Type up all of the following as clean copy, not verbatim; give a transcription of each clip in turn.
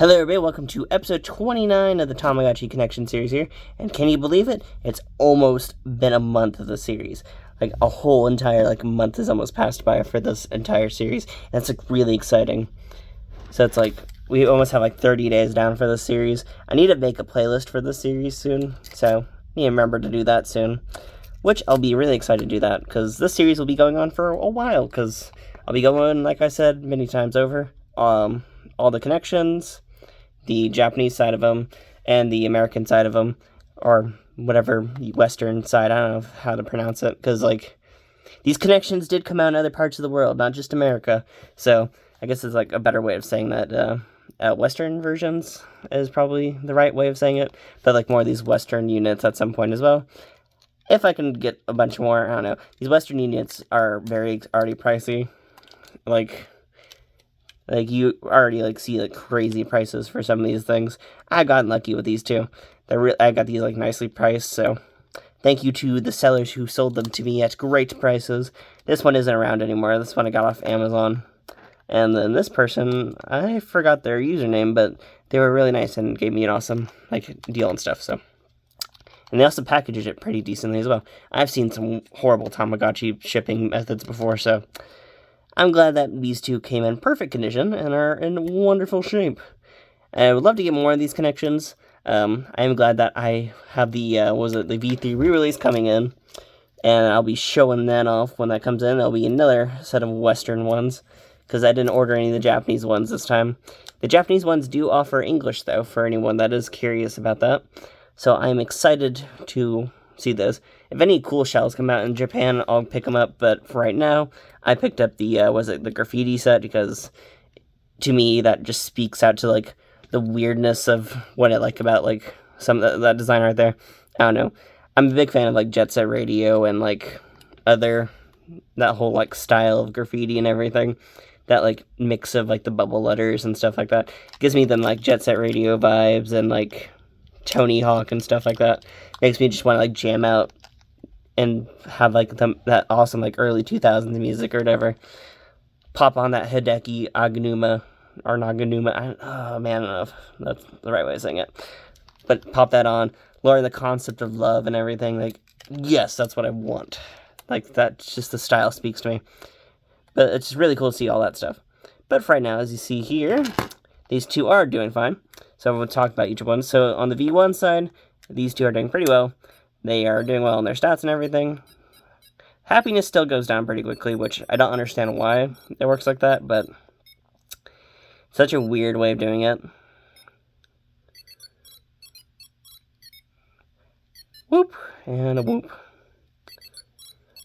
Hello everybody, welcome to episode 29 of the Tamagotchi Connection series here, and can you believe it? It's almost been a month of the series. Like, a whole entire, month has almost passed by for this entire series, and it's, really exciting. So it's, we almost have, 30 days down for this series. I need to make a playlist for this series soon, so I need to remember to do that soon, which I'll be really excited to do that, because this series will be going on for a while, because I'll be going, like I said, many times over, all the connections, the Japanese side of them, and the American side of them, or whatever Western side, I don't know how to pronounce it, because, these connections did come out in other parts of the world, not just America, so I guess it's, a better way of saying that, Western versions is probably the right way of saying it, but, more of these Western units at some point as well. If I can get a bunch more, I don't know. These Western units are already pricey, you already, see, crazy prices for some of these things. I got lucky with these, too. I got these, nicely priced, so thank you to the sellers who sold them to me at great prices. This one isn't around anymore. This one I got off Amazon. And then this person, I forgot their username, but they were really nice and gave me an awesome, deal and stuff, so. And they also packaged it pretty decently as well. I've seen some horrible Tamagotchi shipping methods before, so I'm glad that these two came in perfect condition and are in wonderful shape. I would love to get more of these connections. I am glad that I have the V3 re-release coming in, and I'll be showing that off when that comes in. There'll be another set of Western ones, because I didn't order any of the Japanese ones this time. The Japanese ones do offer English, though, for anyone that is curious about that. So I'm excited to see those. If any cool shells come out in Japan, I'll pick them up, but for right now, I picked up the, the graffiti set, because to me, that just speaks out to, the weirdness of what I like about, some of that design right there. I don't know. I'm a big fan of, Jet Set Radio and, that whole, style of graffiti and everything. That, mix of, the bubble letters and stuff like that. It gives me them, Jet Set Radio vibes and, Tony Hawk and stuff like that. Makes me just want to, jam out and have, that awesome, early 2000s music or whatever. Pop on that Hideki Aganuma, or Naganuma, oh man, I don't know if that's the right way of saying it. But pop that on, learn the concept of love and everything, yes, that's what I want. That's just the style speaks to me. But it's really cool to see all that stuff. But for right now, as you see here, these two are doing fine. So we'll talk about each one. So on the V1 side, these two are doing pretty well. They are doing well in their stats and everything. Happiness still goes down pretty quickly, which I don't understand why it works like that, but such a weird way of doing it. Whoop, and a whoop.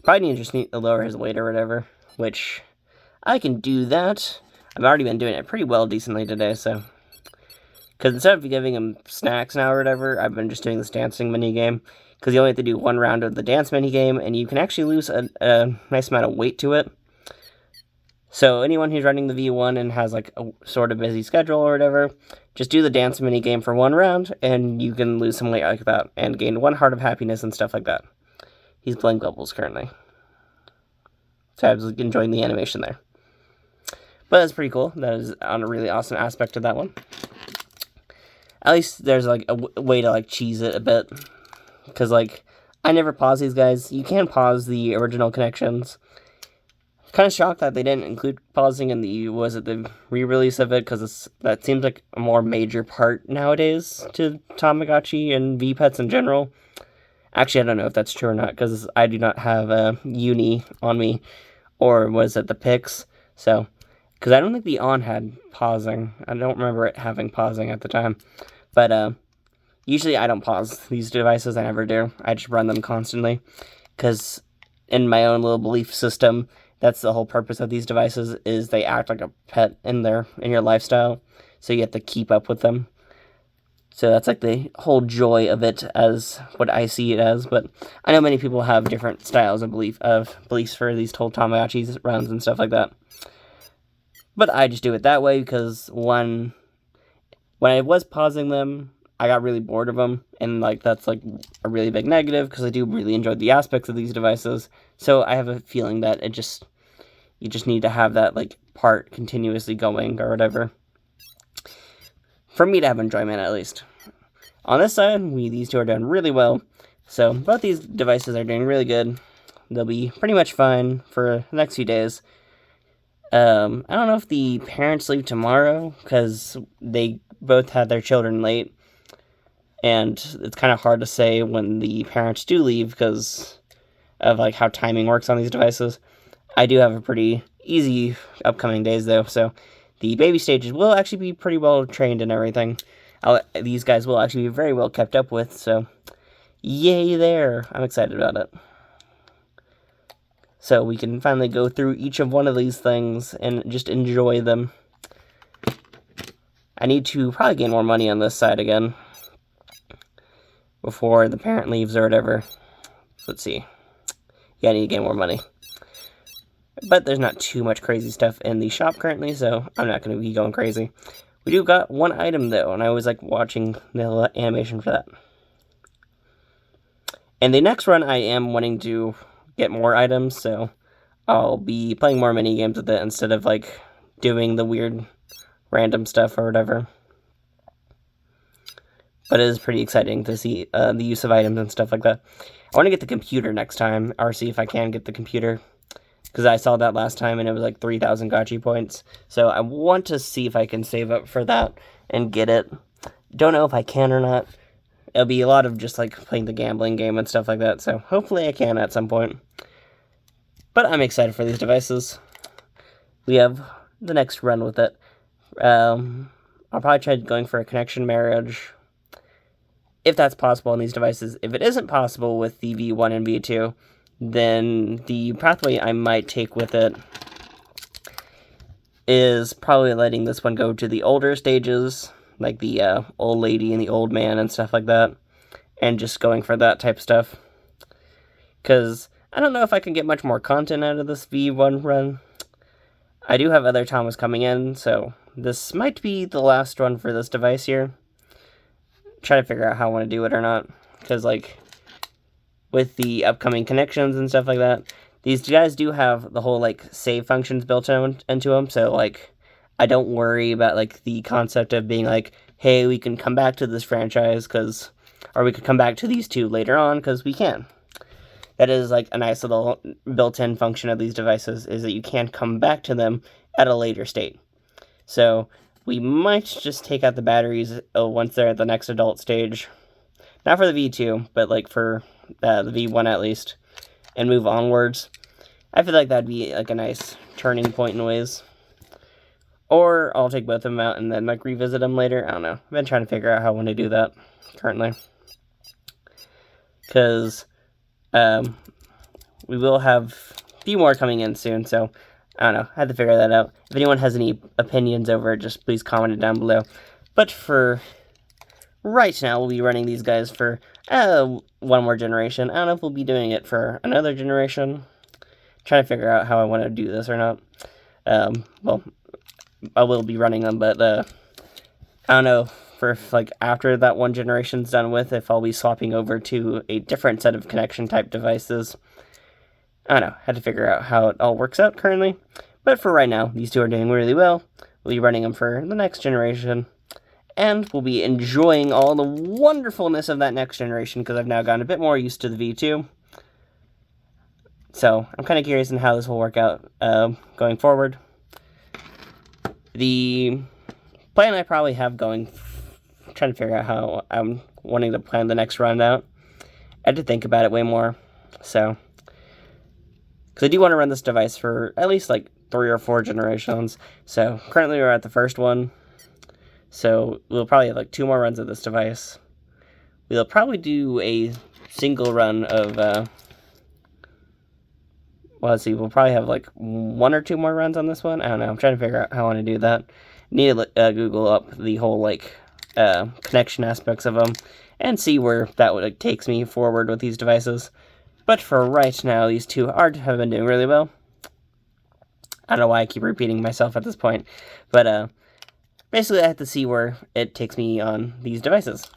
Probably need to just lower his weight or whatever, which I can do that. I've already been doing it pretty well decently today, so. Because instead of giving him snacks now or whatever, I've been just doing this dancing minigame. Because you only have to do one round of the dance minigame, and you can actually lose a nice amount of weight to it. So anyone who's running the V1 and has, a sort of busy schedule or whatever, just do the dance minigame for one round, and you can lose some weight like that, and gain 1 heart of happiness and stuff like that. He's blowing bubbles currently. So I was enjoying the animation there. But that's pretty cool. That is on a really awesome aspect of that one. At least there's, a way to, cheese it a bit. Because, I never pause these guys. You can pause the original connections. Kind of shocked that they didn't include pausing in the re-release of it, because that seems like a more major part nowadays to Tamagotchi and V-Pets in general. Actually, I don't know if that's true or not, because I do not have a Uni on me, or was it the Pix, so. Because I don't think the On had pausing. I don't remember it having pausing at the time. But, usually I don't pause these devices. I never do. I just run them constantly. Because in my own little belief system, that's the whole purpose of these devices, is they act like a pet in your lifestyle. So you have to keep up with them. So that's the whole joy of it, as what I see it as. But I know many people have different styles of beliefs for these whole Tamagotchi runs and stuff like that. But I just do it that way because, when I was pausing them, I got really bored of them, and, that's, a really big negative, because I do really enjoy the aspects of these devices, so I have a feeling that you just need to have that, part continuously going, or whatever. for me to have enjoyment at least. On this side, these two are doing really well. So both these devices are doing really good. They'll be pretty much fine for the next few days. I don't know if the parents leave tomorrow, because they both had their children late. And it's kind of hard to say when the parents do leave, because of like how timing works on these devices. I do have a pretty easy upcoming days, though, so the baby stages will actually be pretty well trained and everything. These guys will actually be very well kept up with, so yay there. I'm excited about it. So we can finally go through each of one of these things and just enjoy them. I need to probably gain more money on this side again before the parent leaves or whatever. Let's see. Yeah, I need to gain more money. But there's not too much crazy stuff in the shop currently, so I'm not going to be going crazy. We do got one item, though, and I always like watching the animation for that. And the next run, I am wanting to get more items, so I'll be playing more mini games with it instead of, like, doing the weird random stuff or whatever. But it is pretty exciting to see the use of items and stuff like that. I want to get the computer next time, or see if I can get the computer, because I saw that last time and it was like 3,000 Gotchi points. So I want to see if I can save up for that and get it. Don't know if I can or not. It'll be a lot of just like playing the gambling game and stuff like that. So hopefully I can at some point. But I'm excited for these devices. We have the next run with it. I'll probably try going for a connection marriage, if that's possible on these devices. If it isn't possible with the V1 and V2, then the pathway I might take with it is probably letting this one go to the older stages, like the old lady and the old man and stuff like that, and just going for that type of stuff. Because I don't know if I can get much more content out of this V1 run. I do have other Tamas coming in, so this might be the last one for this device here. Try to figure out how I want to do it or not, because like with the upcoming connections and stuff like that, these guys do have the whole like save functions built into them, so like I don't worry about like the concept of being like, hey, we can come back to this franchise or we could come back to these two later on, because we can. That is like a nice little built-in function of these devices, is that you can come back to them at a later state. So we might just take out the batteries once they're at the next adult stage. Not for the V2, but like for the V1 at least, and move onwards. I feel like that'd be like a nice turning point in ways. Or I'll take both of them out and then like revisit them later. I don't know. I've been trying to figure out how I want to do that currently. Because we will have a few more coming in soon, so I don't know. I had to figure that out. If anyone has any opinions over it, just please comment it down below. But for right now, we'll be running these guys for one more generation. I don't know if we'll be doing it for another generation. Trying to figure out how I want to do this or not. Well, I will be running them, but I don't know for like after that one generation's done with, if I'll be swapping over to a different set of connection type devices. I don't know. Had to figure out how it all works out currently. But for right now, these two are doing really well. We'll be running them for the next generation. And we'll be enjoying all the wonderfulness of that next generation, because I've now gotten a bit more used to the V2. So I'm kind of curious on how this will work out going forward. The plan I probably have going, trying to figure out how I'm wanting to plan the next run out. I had to think about it way more. So, because I do want to run this device for at least like 3 or 4 generations. So currently we're at the first one. So we'll probably have like 2 more runs of this device. We'll probably do a single run of, well, let's see, we'll probably have like 1 or 2 more runs on this one. I don't know, I'm trying to figure out how I want to do that. Need to Google up the whole like connection aspects of them and see where that like, takes me forward with these devices. But for right now, these two have been doing really well. I don't know why I keep repeating myself at this point, but basically I have to see where it takes me on these devices.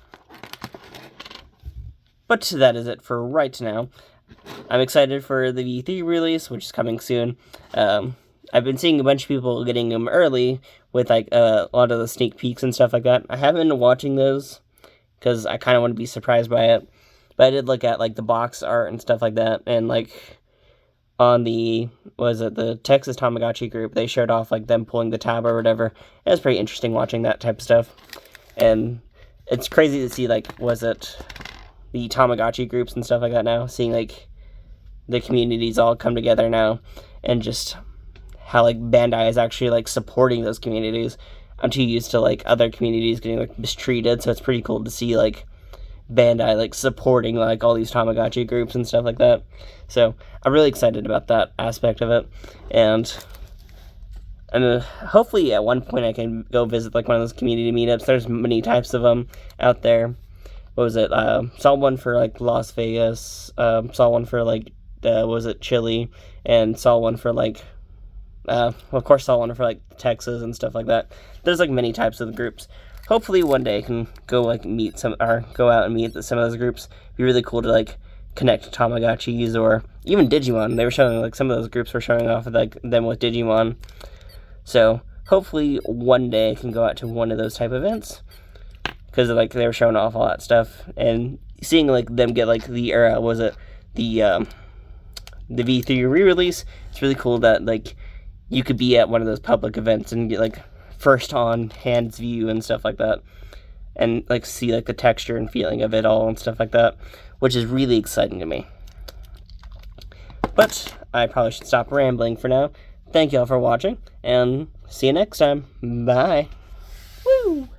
But that is it for right now. I'm excited for the V3 release, which is coming soon. I've been seeing a bunch of people getting them early, with like a lot of the sneak peeks and stuff like that. I haven't been watching those because I kind of want to be surprised by it. But I did look at like the box art and stuff like that, and like on the the Texas Tamagotchi group, they showed off like them pulling the tab or whatever. It was pretty interesting watching that type of stuff, and it's crazy to see like the Tamagotchi groups and stuff like that now, seeing like the communities all come together now, and just how like Bandai is actually like supporting those communities. I'm too used to like other communities getting like mistreated, so it's pretty cool to see like Bandai like supporting like all these Tamagotchi groups and stuff like that. So I'm really excited about that aspect of it, and hopefully at one point I can go visit like one of those community meetups. There's many types of them out there. What was it? Saw one for like Las Vegas. Saw one for like Chile, and saw one for like of course saw one for like Texas and stuff like that. There's like many types of groups. Hopefully one day I can go like go out and meet some of those groups. It'd be really cool to like connect to Tamagotchis or even Digimon. They were showing like some of those groups were showing off like them with Digimon. So hopefully one day I can go out to one of those type of events, because like they were showing off all that stuff, and seeing like them get like the V3 re-release. It's really cool that like you could be at one of those public events and get like first on hands view and stuff like that, and like see like the texture and feeling of it all and stuff like that, which is really exciting to me. But I probably should stop rambling for now. Thank you all for watching, and see you next time. Bye. Woo!